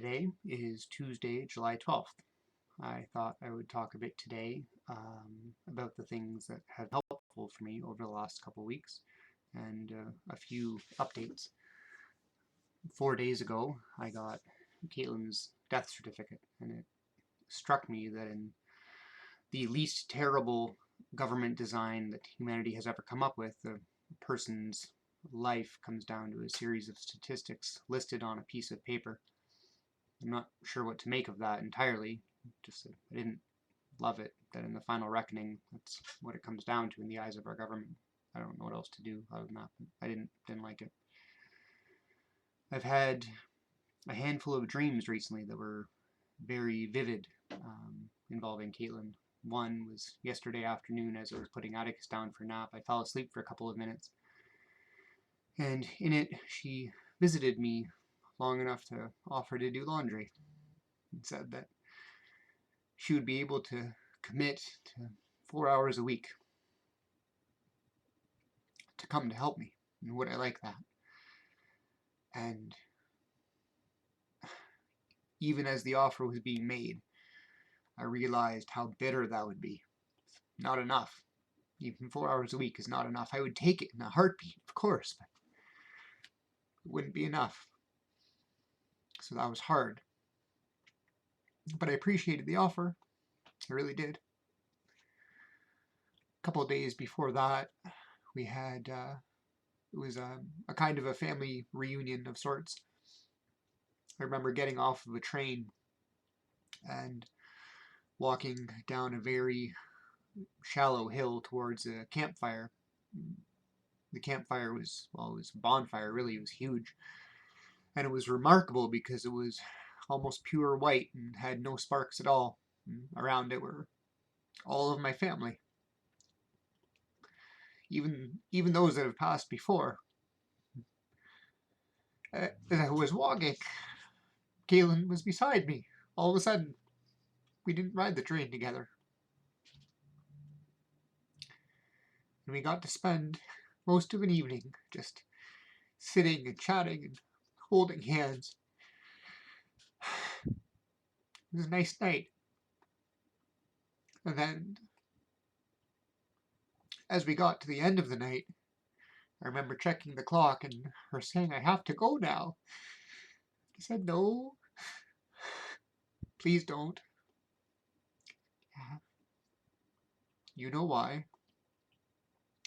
Today is Tuesday, July 12th. I thought I would talk a bit today about the things that have been helpful for me over the last couple of weeks and a few updates. 4 days ago, I got Caitlin's death certificate, and it struck me that in the least terrible government design that humanity has ever come up with, a person's life comes down to a series of statistics listed on a piece of paper. I'm not sure what to make of that entirely. Just that I didn't love it, that in the final reckoning, that's what it comes down to in the eyes of our government. I don't know what else to do other than that. I didn't like it. I've had a handful of dreams recently that were very vivid, involving Caitlin. One was yesterday afternoon as I was putting Atticus down for a nap. I fell asleep for a couple of minutes, and in it she visited me long enough to offer to do laundry, and said that she would be able to commit to 4 hours a week to come to help me. And would I like that? And even as the offer was being made, I realized how bitter that would be. Not enough. Even 4 hours a week is not enough. I would take it in a heartbeat, of course, but it wouldn't be enough. So that was hard. But I appreciated the offer. I really did. A couple of days before that, we had it was a kind of a family reunion of sorts. I remember getting off of a train and walking down a very shallow hill towards a campfire. The campfire was, well, it was a bonfire, really. It was huge. And it was remarkable because it was almost pure white and had no sparks at all. And around it were all of my family. Even those that have passed before. As I was walking, Caitlin was beside me. All of a sudden, we didn't ride the train together. And we got to spend most of an evening just sitting and chatting and holding hands. It was a nice night. And then, as we got to the end of the night, I remember checking the clock and her saying, "I have to go now." I said, "No, please don't. You know why."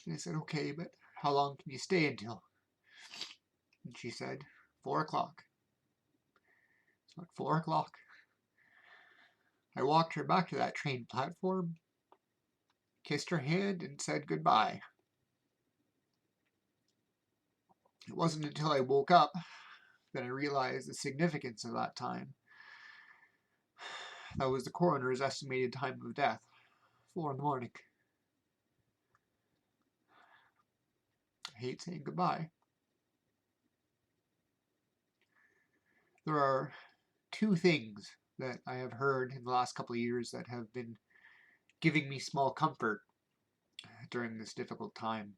And I said, "Okay, but how long can you stay until?" And she said, 4 o'clock. So at 4 o'clock, I walked her back to that train platform, kissed her hand, and said goodbye. It wasn't until I woke up that I realized the significance of that time. That was the coroner's estimated time of death, 4 in the morning. I hate saying goodbye. There are two things that I have heard in the last couple of years that have been giving me small comfort during this difficult time.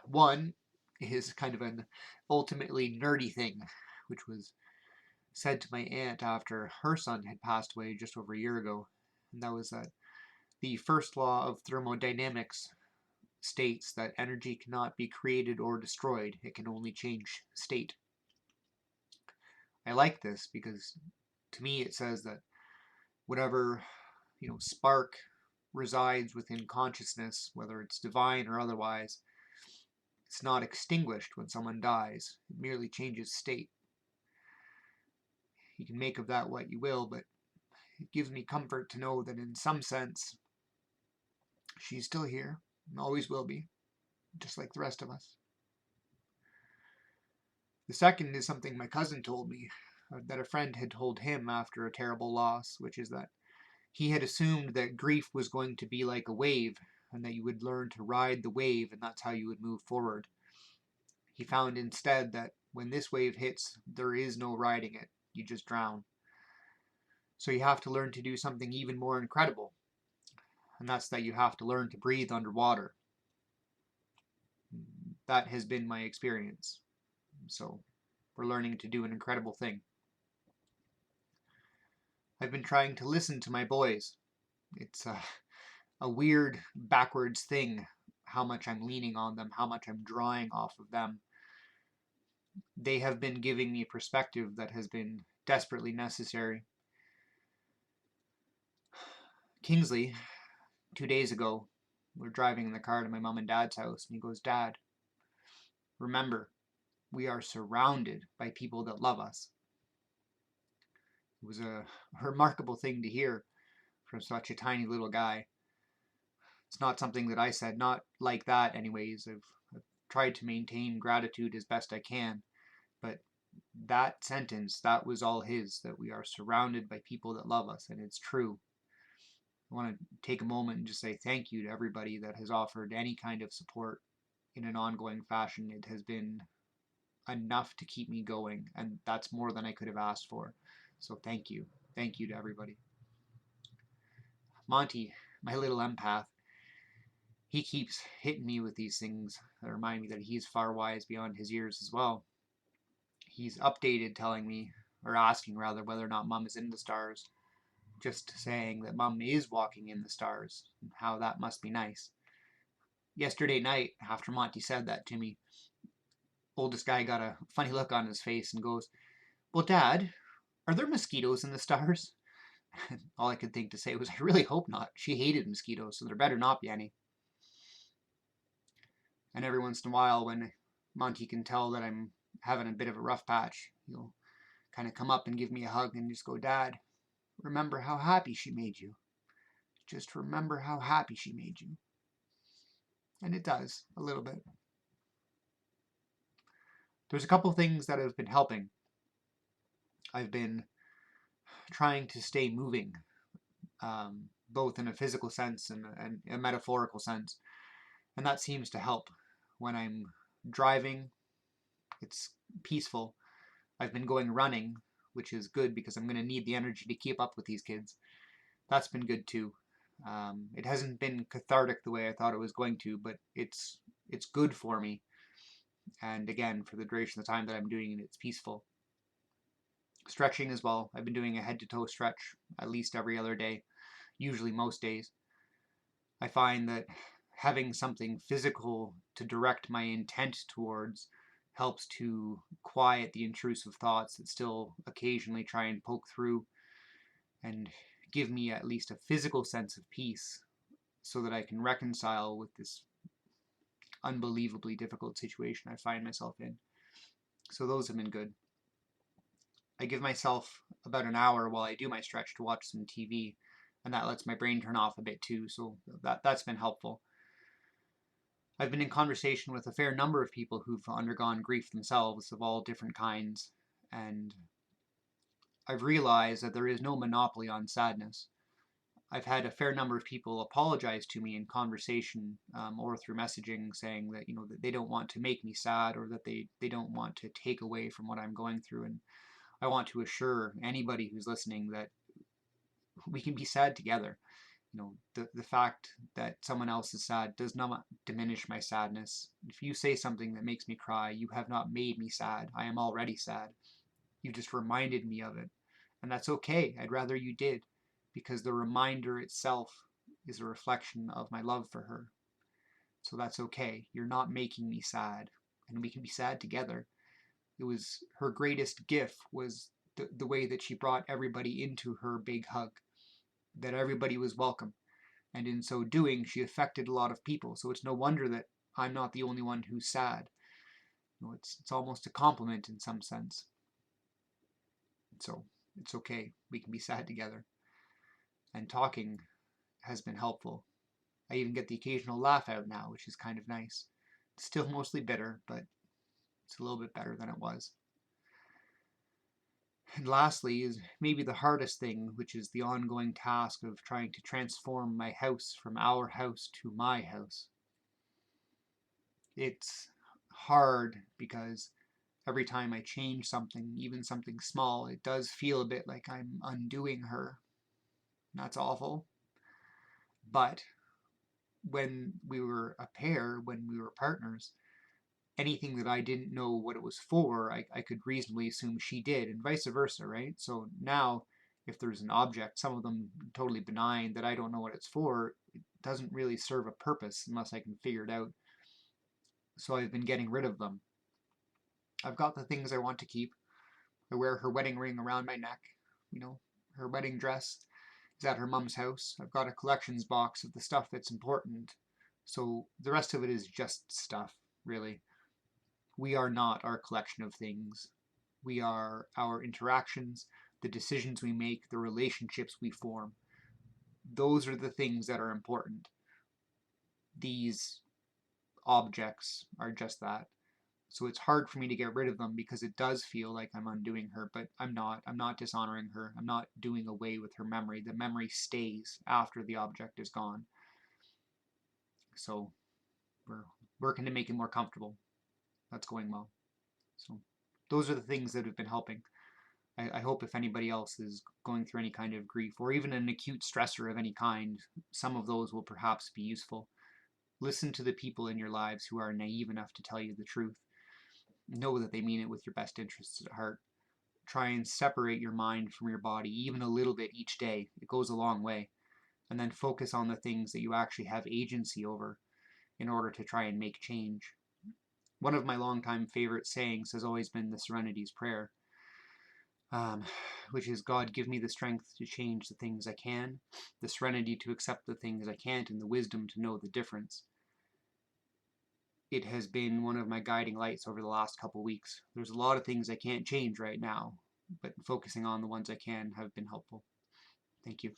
One is kind of an ultimately nerdy thing, which was said to my aunt after her son had passed away just over a year ago, and that was that the first law of thermodynamics states that energy cannot be created or destroyed, it can only change state. I like this because to me it says that whatever, spark resides within consciousness, whether it's divine or otherwise, it's not extinguished when someone dies. It merely changes state. You can make of that what you will, but it gives me comfort to know that in some sense, she's still here and always will be, just like the rest of us. The second is something my cousin told me, that a friend had told him after a terrible loss, which is that he had assumed that grief was going to be like a wave, and that you would learn to ride the wave, and that's how you would move forward. He found instead that when this wave hits, there is no riding it. You just drown. So you have to learn to do something even more incredible, and that's that you have to learn to breathe underwater. That has been my experience. So we're learning to do an incredible thing. I've been trying to listen to my boys. It's a weird backwards thing, how much I'm leaning on them, how much I'm drawing off of them. They have been giving me perspective that has been desperately necessary. Kingsley, 2 days ago, we're driving in the car to my mom and dad's house, and he goes, "Dad, remember, we are surrounded by people that love us." It was a remarkable thing to hear from such a tiny little guy. It's not something that I said, not like that anyways. I've tried to maintain gratitude as best I can, but that sentence, that was all his, that we are surrounded by people that love us, and it's true. I want to take a moment and just say thank you to everybody that has offered any kind of support in an ongoing fashion. It has been enough to keep me going, and that's more than I could have asked for. So thank you. Thank you to everybody. Monty, my little empath, he keeps hitting me with these things that remind me that he's far wise beyond his years as well. He's updated telling me, or asking rather, whether or not Mum is in the stars. Just saying that Mum is walking in the stars, and how that must be nice. Yesterday night, after Monty said that to me, oldest guy got a funny look on his face and goes, "Well, Dad, are there mosquitoes in the stars?" All I could think to say was, "I really hope not. She hated mosquitoes, so there better not be any." And every once in a while, when Monty can tell that I'm having a bit of a rough patch, he'll kind of come up and give me a hug and just go, "Dad, remember how happy she made you. Just remember how happy she made you." And it does, a little bit. There's a couple things that have been helping. I've been trying to stay moving, both in a physical sense and a metaphorical sense. And that seems to help. When I'm driving, it's peaceful. I've been going running, which is good because I'm going to need the energy to keep up with these kids. That's been good too. It hasn't been cathartic the way I thought it was going to, but it's good for me. And again, for the duration of the time that I'm doing it, it's peaceful. Stretching as well. I've been doing a head-to-toe stretch at least every other day, usually most days. I find that having something physical to direct my intent towards helps to quiet the intrusive thoughts that still occasionally try and poke through, and give me at least a physical sense of peace so that I can reconcile with this unbelievably difficult situation I find myself in. So those have been good. I give myself about an hour while I do my stretch to watch some TV, and that lets my brain turn off a bit too, so that's been helpful. I've been in conversation with a fair number of people who've undergone grief themselves of all different kinds, and I've realized that there is no monopoly on sadness. I've had a fair number of people apologize to me in conversation, or through messaging, saying that that they don't want to make me sad, or that they don't want to take away from what I'm going through. And I want to assure anybody who's listening that we can be sad together. The fact that someone else is sad does not diminish my sadness. If you say something that makes me cry, you have not made me sad. I am already sad. You just reminded me of it. And that's okay. I'd rather you did, because the reminder itself is a reflection of my love for her. So that's okay. You're not making me sad, and we can be sad together. It was her greatest gift was the way that she brought everybody into her big hug, that everybody was welcome. And in so doing, she affected a lot of people. So it's no wonder that I'm not the only one who's sad. It's almost a compliment in some sense. So it's okay. We can be sad together. And talking has been helpful. I even get the occasional laugh out now, which is kind of nice. It's still mostly bitter, but it's a little bit better than it was. And lastly is maybe the hardest thing, which is the ongoing task of trying to transform my house from our house to my house. It's hard because every time I change something, even something small, it does feel a bit like I'm undoing her. That's awful. But when we were a pair, when we were partners, anything that I didn't know what it was for, I could reasonably assume she did, and vice versa, right? So now, if there's an object, some of them totally benign that I don't know what it's for, it doesn't really serve a purpose unless I can figure it out. So I've been getting rid of them. I've got the things I want to keep. I wear her wedding ring around my neck. Her wedding dress is at her mom's house. I've got a collections box of the stuff that's important. So the rest of it is just stuff, really. We are not our collection of things. We are our interactions, the decisions we make, the relationships we form. Those are the things that are important. These objects are just that. So it's hard for me to get rid of them because it does feel like I'm undoing her, but I'm not. I'm not dishonoring her. I'm not doing away with her memory. The memory stays after the object is gone. So we're working to make it more comfortable. That's going well. So those are the things that have been helping. I hope if anybody else is going through any kind of grief or even an acute stressor of any kind, some of those will perhaps be useful. Listen to the people in your lives who are naive enough to tell you the truth. Know that they mean it with your best interests at heart. Try and separate your mind from your body even a little bit each day. It goes a long way. And then focus on the things that you actually have agency over in order to try and make change. One of my longtime favorite sayings has always been the Serenity's Prayer, which is, God, give me the strength to change the things I can, the serenity to accept the things I can't, and the wisdom to know the difference. It has been one of my guiding lights over the last couple weeks. There's a lot of things I can't change right now, but focusing on the ones I can have been helpful. Thank you.